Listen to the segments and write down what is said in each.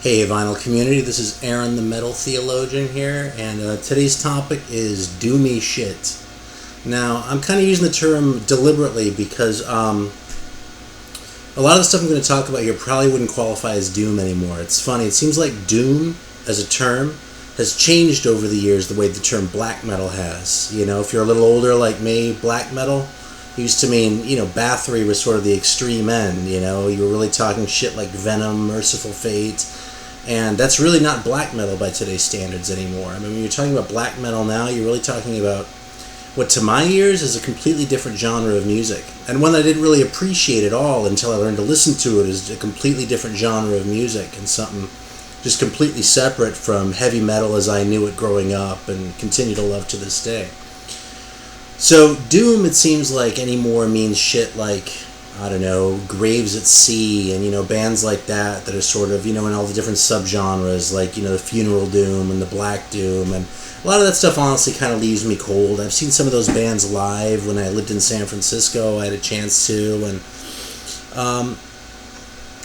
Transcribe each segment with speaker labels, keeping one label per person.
Speaker 1: Hey, vinyl community, this is Aaron the Metal Theologian here, and today's topic is doomy shit. Now, I'm kind of using the term deliberately because a lot of the stuff I'm going to talk about here probably wouldn't qualify as doom anymore. It's funny, it seems like doom as a term has changed over the years the way the term black metal has. You know, if you're a little older like me, black metal used to mean, Bathory was sort of the extreme end, you were really talking shit like Venom, Merciful Fate, and that's really not black metal by today's standards anymore. I mean, when you're talking about black metal now, you're really talking about what to my ears is a completely different genre of music, and one that I didn't really appreciate at all until I learned to listen to it as a completely different genre of music and something just completely separate from heavy metal as I knew it growing up and continue to love to this day. So doom, it seems like anymore means shit like, I don't know, Graves at Sea and, bands like that are sort of, in all the different subgenres, like, the Funeral Doom and the Black Doom, and a lot of that stuff honestly kind of leaves me cold. I've seen some of those bands live when I lived in San Francisco. I had a chance to, and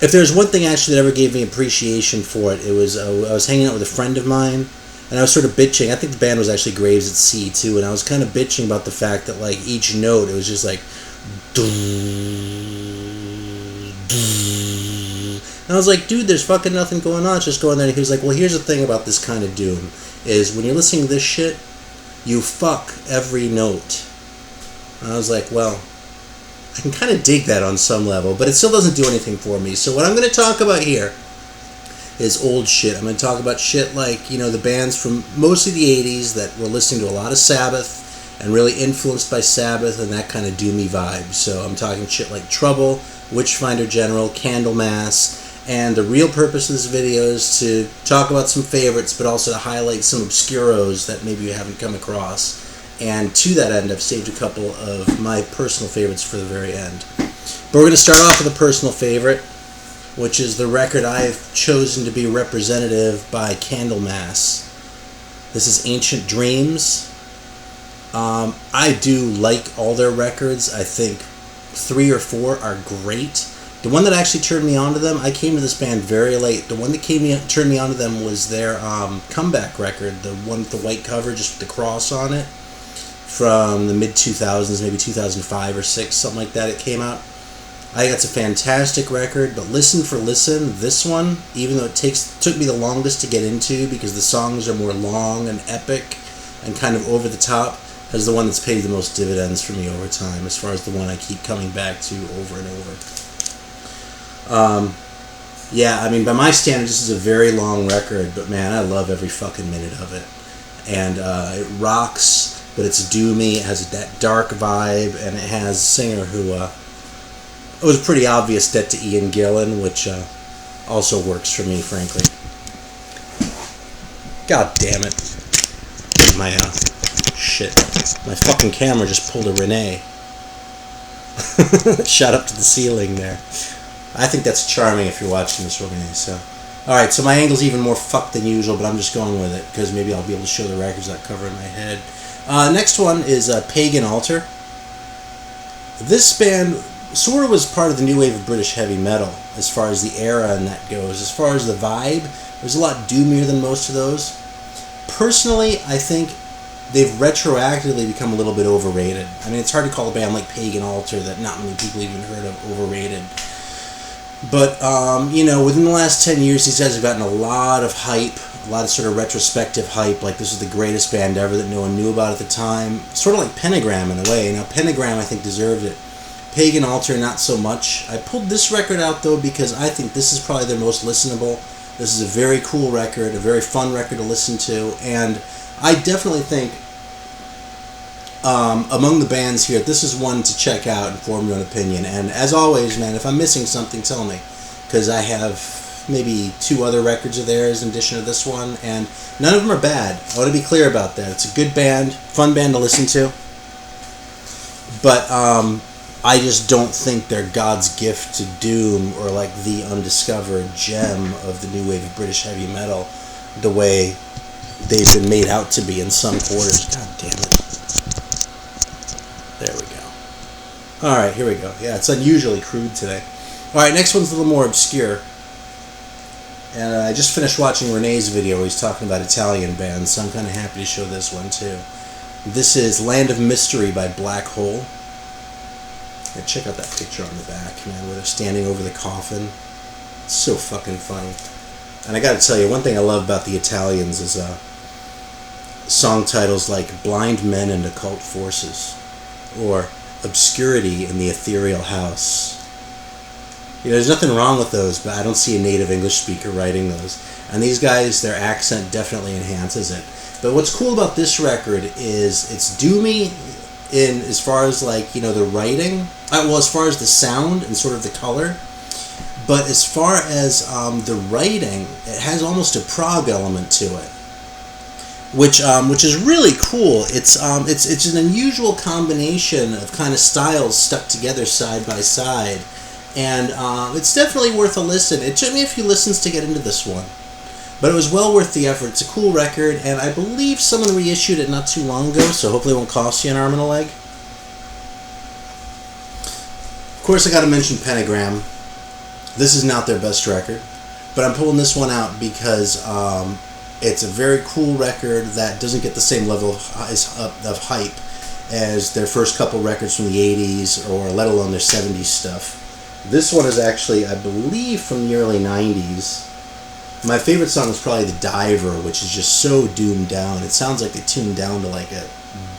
Speaker 1: if there's one thing actually that ever gave me appreciation for it, it was I was hanging out with a friend of mine, and I was sort of bitching. I think the band was actually Graves at Sea too, and I was kind of bitching about the fact that like each note, it was just like, and I was like, dude, there's fucking nothing going on. It's just going there. And he was like, well, here's the thing about this kind of doom is when you're listening to this shit, you fuck every note. And I was like, well, I can kind of dig that on some level, but it still doesn't do anything for me. So what I'm going to talk about here is old shit. I'm going to talk about shit like, the bands from mostly the 80s that were listening to a lot of Sabbath and really influenced by Sabbath and that kind of doomy vibe. So I'm talking shit like Trouble, Witchfinder General, Candlemass, and the real purpose of this video is to talk about some favorites, but also to highlight some obscuros that maybe you haven't come across. And to that end, I've saved a couple of my personal favorites for the very end. But we're going to start off with a personal favorite, which is the record I've chosen to be representative by Candlemass. This is Ancient Dreams. I do like all their records. I think 3 or 4 are great. The one that actually turned me on to them, I came to this band very late. The one that turned me on to them was their comeback record, the one with the white cover, just with the cross on it, from the mid-2000s, maybe 2005 or 6, something like that it came out. I think that's a fantastic record, but listen for listen, this one, even though it took me the longest to get into because the songs are more long and epic and kind of over the top, is the one that's paid the most dividends for me over time, as far as the one I keep coming back to over and over. By my standards, this is a very long record, but man, I love every fucking minute of it. And it rocks, but it's doomy, it has that dark vibe, and it has a singer who, it was a pretty obvious debt to Ian Gillan, which also works for me, frankly. God damn it. My fucking camera just pulled a Renee. Shot up to the ceiling there. I think that's charming if you're watching this, Renee. So, alright, so my angle's even more fucked than usual, but I'm just going with it, because maybe I'll be able to show the records that cover in my head. Next one is Pagan Altar. This band sort of was part of the new wave of British heavy metal, as far as the era and that goes. As far as the vibe, it was a lot doomier than most of those. Personally, I think they've retroactively become a little bit overrated. I mean, it's hard to call a band like Pagan Altar that not many people even heard of overrated. But, within the last 10 years, these guys have gotten a lot of hype, a lot of sort of retrospective hype, like this is the greatest band ever that no one knew about at the time. Sort of like Pentagram in a way. Now, Pentagram, I think, deserved it. Pagan Altar, not so much. I pulled this record out, though, because I think this is probably their most listenable. This is a very cool record, a very fun record to listen to, and I definitely think among the bands here, this is one to check out and form your own opinion. And as always, man, if I'm missing something, tell me, because I have maybe 2 other records of theirs in addition to this one, and none of them are bad. I want to be clear about that. It's a good band, fun band to listen to, but I just don't think they're God's gift to doom or like the undiscovered gem of the new wave of British heavy metal the way they've been made out to be in some quarters. God damn it. There we go. Alright, here we go. Yeah, it's unusually crude today. Alright, next one's a little more obscure. And I just finished watching Renee's video where he's talking about Italian bands, so I'm kind of happy to show this one too. This is Land of Mystery by Black Hole. Yeah, check out that picture on the back, man, where they're standing over the coffin. It's so fucking funny. And I gotta tell you, one thing I love about the Italians is song titles like Blind Men and Occult Forces, or Obscurity in the Ethereal House. You know, there's nothing wrong with those, but I don't see a native English speaker writing those. And these guys, their accent definitely enhances it. But what's cool about this record is it's doomy in as far as like, you know, the writing, well, as far as the sound and sort of the color. But as far as the writing, it has almost a prog element to it, which is really cool. It's an unusual combination of kind of styles stuck together side by side. And it's definitely worth a listen. It took me a few listens to get into this one, but it was well worth the effort. It's a cool record, and I believe someone reissued it not too long ago, so hopefully it won't cost you an arm and a leg. Of course, I got to mention Pentagram. This is not their best record, but I'm pulling this one out because it's a very cool record that doesn't get the same level of hype as their first couple records from the 80s, or let alone their 70s stuff. This one is actually, I believe, from the early 90s. My favorite song is probably The Diver, which is just so doomed down. It sounds like they tuned down to like a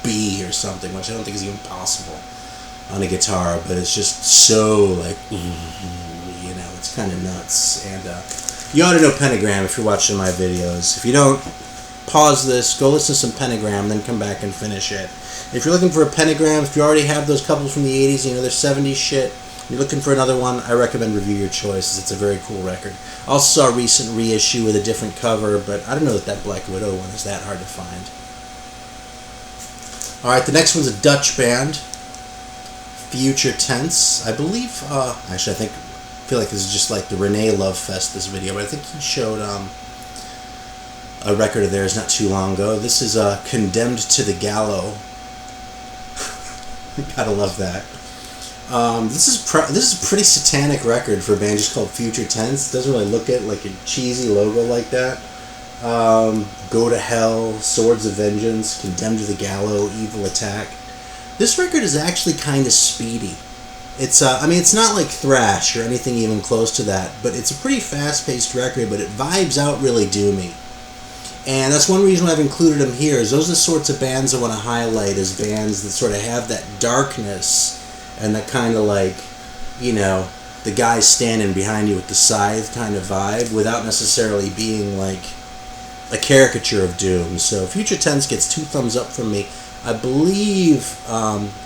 Speaker 1: B or something, which I don't think is even possible on a guitar, but it's just so like, you know, it's kind of nuts. And you ought to know Pentagram if you're watching my videos. If you don't, pause this, go listen to some Pentagram, then come back and finish it. If you're looking for a Pentagram, if you already have those couple from the 80s, you know, their 70s shit, you're looking for another one, I recommend Review Your Choices. It's a very cool record. Also saw a recent reissue with a different cover, but I don't know that Black Widow one is that hard to find. Alright, the next one's a Dutch band, Future Tense. I believe, actually I feel like this is just like the Renee Love Fest, this video, but I think he showed a record of theirs not too long ago. This is Condemned to the Gallow. Gotta love that. This is a pretty satanic record for a band just called Future Tense. It doesn't really look at like a cheesy logo like that. Go to Hell, Swords of Vengeance, Condemned to the Gallow, Evil Attack. This record is actually kind of speedy. It's I mean, it's not like thrash or anything even close to that, but it's a pretty fast-paced record, but it vibes out really doomy. And that's one reason why I've included them here, is those are the sorts of bands I want to highlight as bands that sort of have that darkness and that kind of like, you know, the guy standing behind you with the scythe kind of vibe without necessarily being like a caricature of doom. So Future Tense gets 2 thumbs up from me. I believe,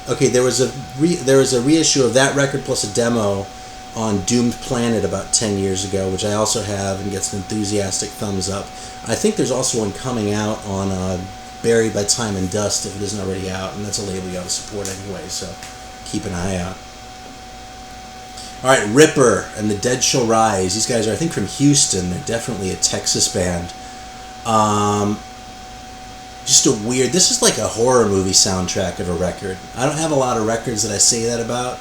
Speaker 1: okay, there was a reissue of that record plus a demo on Doomed Planet about 10 years ago, which I also have and gets an enthusiastic thumbs up. I think there's also one coming out on Buried by Time and Dust if it isn't already out, and that's a label you ought to support anyway, so keep an eye out. Alright, Ripper and The Dead Shall Rise. These guys are, I think, from Houston. They're definitely a Texas band. Just a weird... This is like a horror movie soundtrack of a record. I don't have a lot of records that I say that about,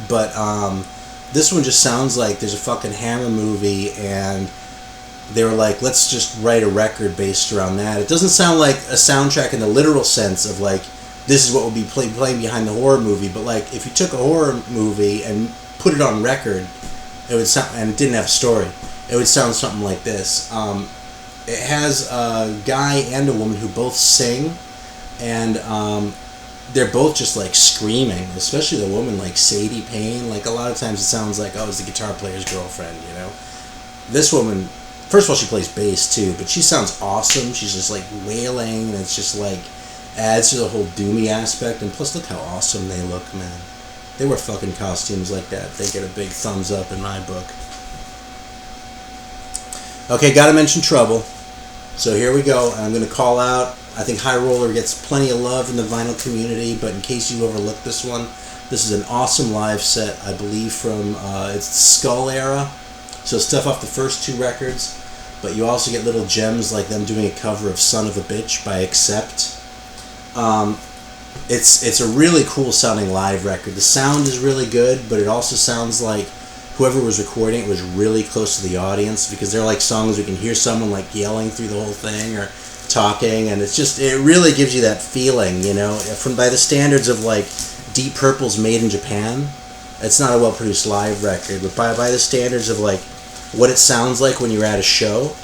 Speaker 1: but this one just sounds like there's a fucking Hammer movie, and they were like, let's just write a record based around that. It doesn't sound like a soundtrack in the literal sense of like, this is what would be playing behind the horror movie, but like if you took a horror movie and put it on record, it would sound, and it didn't have a story, it would sound something like this. It has a guy and a woman who both sing, and they're both just like screaming, especially the woman, like Sadie Payne. Like a lot of times it sounds like, oh, it's the guitar player's girlfriend, you know. This woman, first of all, she plays bass too, but she sounds awesome. She's just like wailing, and it's just like adds to the whole doomy aspect. And plus, look how awesome they look, man. They wear fucking costumes like that. They get a big thumbs up in my book. Okay, gotta mention Trouble. So here we go. I'm going to call out, I think High Roller gets plenty of love in the vinyl community, but in case you overlooked this one, this is an awesome live set, I believe from, it's the Skull era, so stuff off the first 2 records, but you also get little gems like them doing a cover of Son of a Bitch by Accept. It's a really cool sounding live record. The sound is really good, but it also sounds like whoever was recording it was really close to the audience, because they're like songs you can hear someone like yelling through the whole thing or talking, and it really gives you that feeling, you know, from by the standards of like Deep Purple's Made in Japan. It's not a well produced live record, but by the standards of like what it sounds like when you're at a show,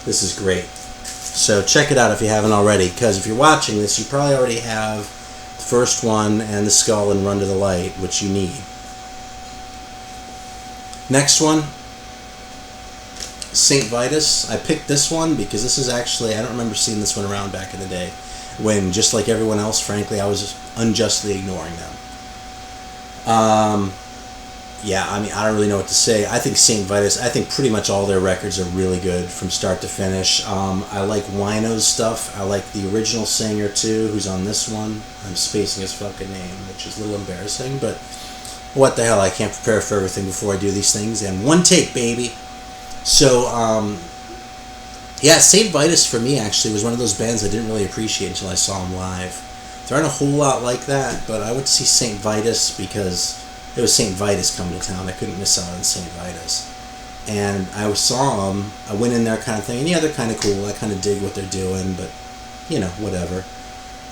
Speaker 1: this is great. So check it out if you haven't already, because if you're watching this, you probably already have the first one and The Skull and Run to the Light, which you need. Next one, St. Vitus. I picked this one because this is actually, I don't remember seeing this one around back in the day, when, just like everyone else, frankly, I was unjustly ignoring them. Yeah, I mean, I don't really know what to say. I think St. Vitus, I think pretty much all their records are really good from start to finish. I like Wino's stuff. I like the original singer, too, who's on this one. I'm spacing his fucking name, which is a little embarrassing, but what the hell, I can't prepare for everything before I do these things. And one take, baby. So, yeah, St. Vitus for me, actually, was one of those bands I didn't really appreciate until I saw them live. There aren't a whole lot like that, but I went to see St. Vitus because it was St. Vitus coming to town. I couldn't miss out on St. Vitus. And I saw them, I went in there kind of thinking, yeah, they're kind of cool, I kind of dig what they're doing, but, you know, whatever.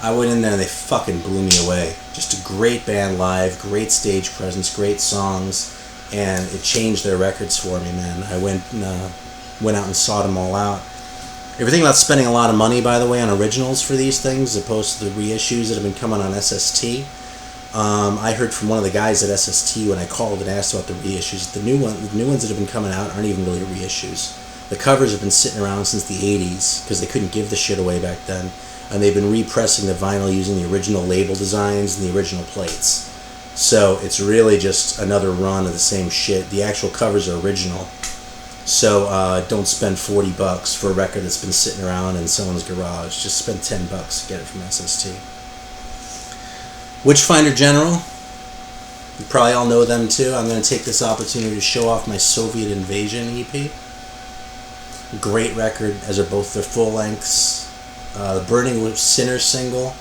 Speaker 1: I went in there and they fucking blew me away. Just a great band live, great stage presence, great songs, and it changed their records for me, man. I went out and sought them all out. Everything about spending a lot of money, by the way, on originals for these things, as opposed to the reissues that have been coming on SST. I heard from one of the guys at SST when I called and asked about the reissues. The new ones that have been coming out aren't even really reissues. The covers have been sitting around since the 80s because they couldn't give the shit away back then, and they've been repressing the vinyl using the original label designs and the original plates. So it's really just another run of the same shit. The actual covers are original. So don't spend $40 for a record that's been sitting around in someone's garage. Just spend $10 to get it from SST. Witchfinder General. You probably all know them too. I'm going to take this opportunity to show off my Soviet Invasion EP. Great record, as are both their full lengths. The Burning Sinner single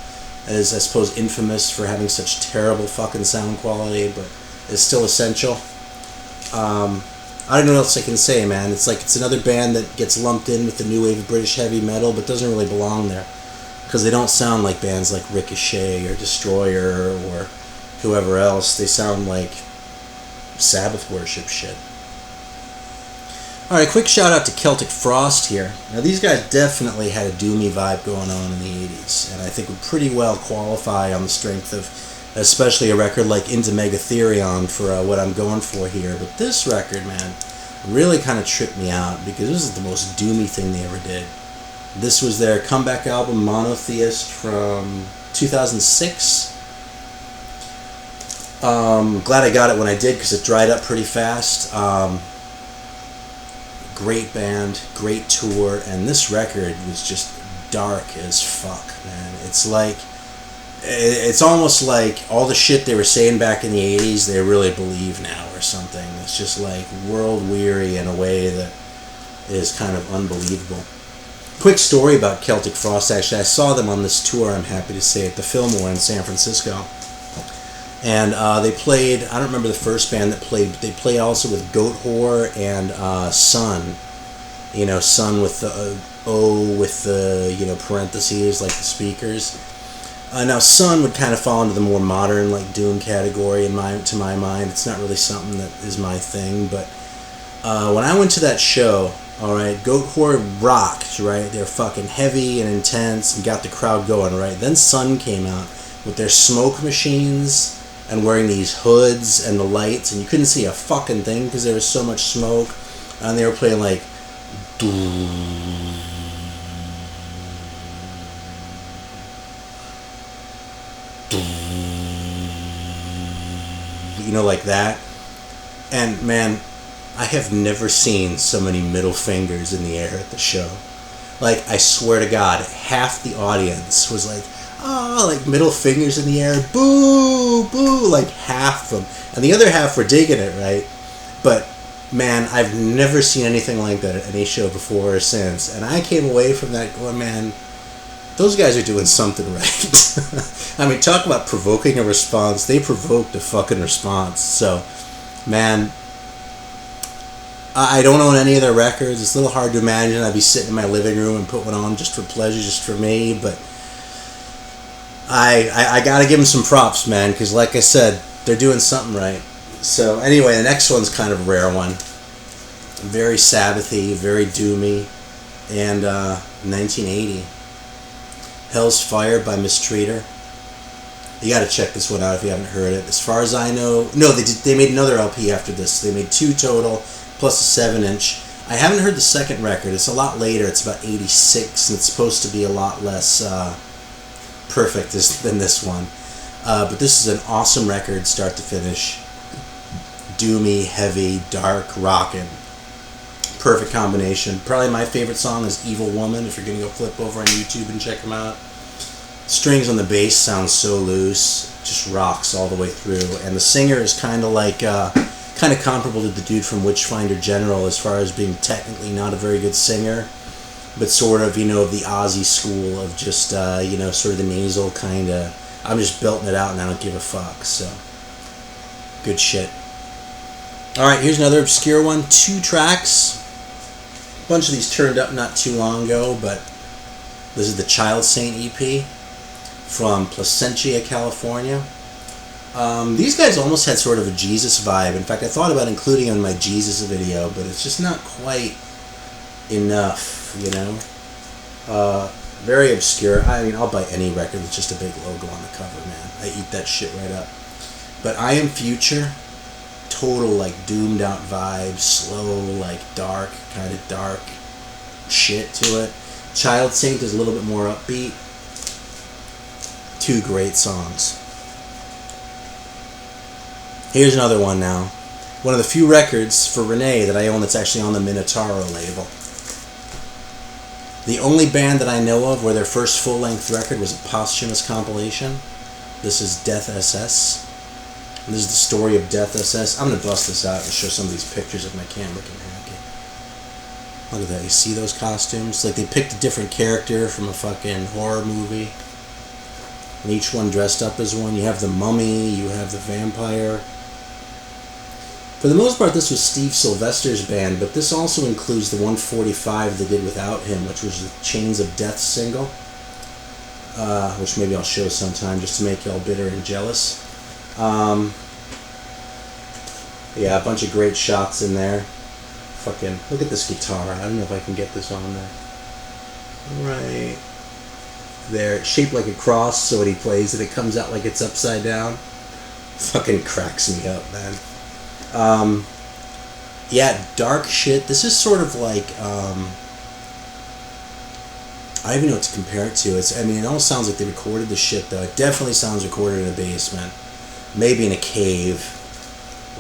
Speaker 1: is, I suppose, infamous for having such terrible fucking sound quality, but is still essential. I don't know what else I can say, man. It's like it's another band that gets lumped in with the new wave of British heavy metal, but doesn't really belong there, because they don't sound like bands like Ricochet or Destroyer or whoever else. They sound like Sabbath worship shit. Alright, quick shout out to Celtic Frost here. Now, these guys definitely had a doomy vibe going on in the 80s, and I think would pretty well qualify on the strength of especially a record like Into Megatherion for what I'm going for here. But this record, man, really kind of tripped me out because this is the most doomy thing they ever did. This was their comeback album, Monotheist, from 2006. Glad I got it when I did because it dried up pretty fast. Great band, great tour, and this record was just dark as fuck, man. It's almost like all the shit they were saying back in the 80s, they really believe now or something. It's just like world weary in a way that is kind of unbelievable. Quick story about Celtic Frost, actually. I saw them on this tour, I'm happy to say, at the Fillmore in San Francisco. And they played, I don't remember the first band that played, but they played also with Goatwhore and Sun. You know, Sun with the O with the, you know, parentheses, like the speakers. Now, Sun would kind of fall into the more modern, like, doom category to my mind. It's not really something that is my thing, but when I went to that show, alright, Goatwhore rocked, right? They're fucking heavy and intense and got the crowd going, right? Then Sun came out with their smoke machines and wearing these hoods and the lights, and you couldn't see a fucking thing because there was so much smoke, and they were playing, like, you know, like that. And man, I have never seen so many middle fingers in the air at the show. Like, I swear to God, half the audience was like, oh, like middle fingers in the air, boo, boo, like half of them. And the other half were digging it, right? But man, I've never seen anything like that at any show before or since. And I came away from that going, man, those guys are doing something right. I mean, talk about provoking a response. They provoked a fucking response. So, Man, I don't own any of their records. It's a little hard to imagine I'd be sitting in my living room and put one on just for pleasure, just for me. But I gotta give them some props, man, because like I said, they're doing something right. So anyway, the next one's kind of a rare one. Very Sabbathy, very doomy, and 1980. Hell's Fire by Mistreater. You got to check this one out if you haven't heard it. As far as I know, no, they made another LP after this. They made 2 total, plus a 7-inch. I haven't heard the second record. It's a lot later. It's about 86, and it's supposed to be a lot less perfect than this one. But this is an awesome record, start to finish. Doomy, heavy, dark, rockin'. Perfect combination. Probably my favorite song is Evil Woman, if you're going to go flip over on YouTube and check them out. Strings on the bass sound so loose, just rocks all the way through. And the singer is kind of like, kind of comparable to the dude from Witchfinder General as far as being technically not a very good singer, but sort of, you know, the Ozzy school of just, you know, sort of the nasal kind of, I'm just belting it out and I don't give a fuck, so good shit. Alright, here's another obscure one, 2 tracks. A bunch of these turned up not too long ago, but this is the Child Saint EP from Placentia, California. These guys almost had sort of a Jesus vibe. In fact, I thought about including them in my Jesus video, but it's just not quite enough, you know? Very obscure. I mean, I'll buy any record with just a big logo on the cover, man. I eat that shit right up. But I Am Future, total, like, doomed out vibe, slow, like, dark, kind of dark shit to it. Child Saint is a little bit more upbeat. 2 great songs. Here's another one now. One of the few records for Renee that I own that's actually on the Minotauro label. The only band that I know of where their first full-length record was a posthumous compilation. This is Death SS. And this is the story of Death SS. I'm going to bust this out and show some of these pictures if my camera can hack it. Look at that. You see those costumes? Like they picked a different character from a fucking horror movie. And each one dressed up as one. You have the mummy, you have the vampire. For the most part, this was Steve Sylvester's band, but this also includes the 145 they did without him, which was the Chains of Death single, which maybe I'll show sometime just to make y'all bitter and jealous. Yeah, a bunch of great shots in there. Fucking, look at this guitar. I don't know if I can get this on there. Right there. It's shaped like a cross, so when he plays it, it comes out like it's upside down. Fucking cracks me up, man. Yeah, dark shit. This is sort of like, I don't even know what to compare it to. I mean, it almost sounds like they recorded the shit, though. It definitely sounds recorded in a basement. Maybe in a cave.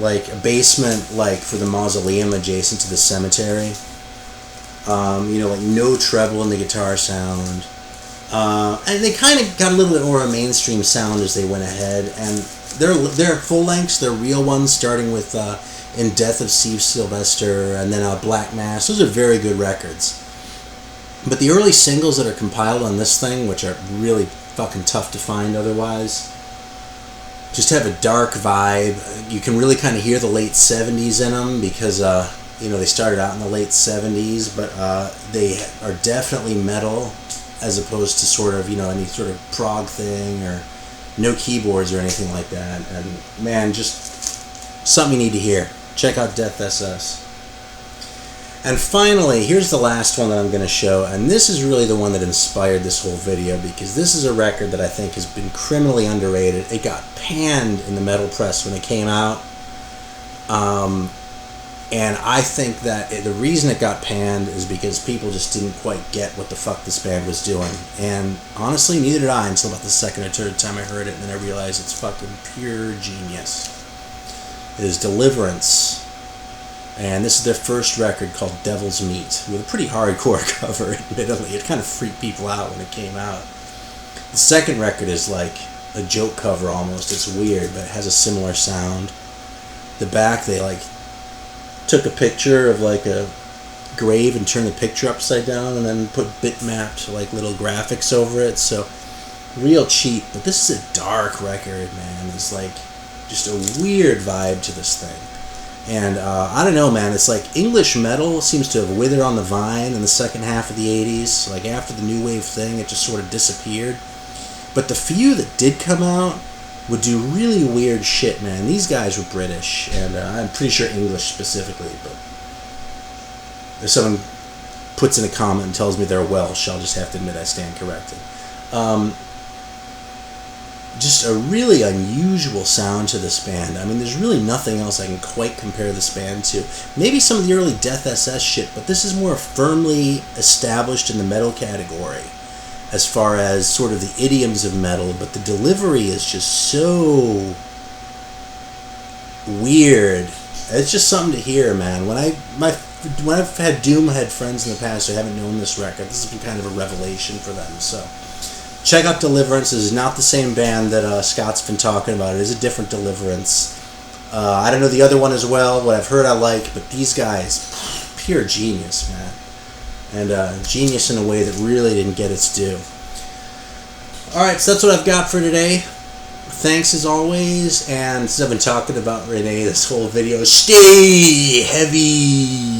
Speaker 1: Like, a basement, like, for the mausoleum adjacent to the cemetery. You know, like, no treble in the guitar sound. And they kind of got a little bit more of a mainstream sound as they went ahead. And they're full lengths, they're real ones, starting with In Death of Steve Sylvester and then Black Mass. Those are very good records. But the early singles that are compiled on this thing, which are really fucking tough to find otherwise, just have a dark vibe. You can really kind of hear the late 70s in them because, you know, they started out in the late 70s, but they are definitely metal as opposed to sort of, you know, any sort of prog thing or no keyboards or anything like that. And man, just something you need to hear. Check out Death SS. And finally, here's the last one that I'm going to show, and this is really the one that inspired this whole video because this is a record that I think has been criminally underrated. It got panned in the metal press when it came out. And I think that the reason it got panned is because people just didn't quite get what the fuck this band was doing. And honestly, neither did I until about the second or third time I heard it, and then I realized it's fucking pure genius. It is Deliverance. And this is their first record called Devil's Meat, with a pretty hardcore cover, admittedly. It kind of freaked people out when it came out. The second record is like a joke cover almost. It's weird, but it has a similar sound. The back, they like took a picture of like a grave and turned the picture upside down and then put bitmapped like little graphics over it. So real cheap, but this is a dark record, man. It's like just a weird vibe to this thing. And I don't know, man. It's like English metal seems to have withered on the vine in the second half of the 80s. Like after the new wave thing, it just sort of disappeared. But the few that did come out would do really weird shit, man. These guys were British, and I'm pretty sure English specifically. But if someone puts in a comment and tells me they're Welsh, I'll just have to admit I stand corrected. Just a really unusual sound to this band. I mean, there's really nothing else I can quite compare this band to. Maybe some of the early Death SS shit, but this is more firmly established in the metal category as far as sort of the idioms of metal, but the delivery is just so weird. It's just something to hear, man. When I've had Doomhead friends in the past who haven't known this record, this has been kind of a revelation for them, so check out Deliverance. This is not the same band that Scott's been talking about. It is a different Deliverance. I don't know the other one as well. What I've heard I like, but these guys, pure genius, man. And genius in a way that really didn't get its due. Alright, so that's what I've got for today. Thanks as always, and since I've been talking about Renee this whole video, stay heavy!